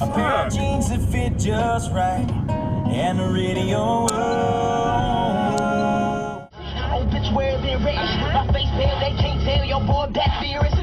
A pair of jeans that fit just right, and the radio. Oh, bitch, where they rich? My face pale, they can't tell your boy that fear is.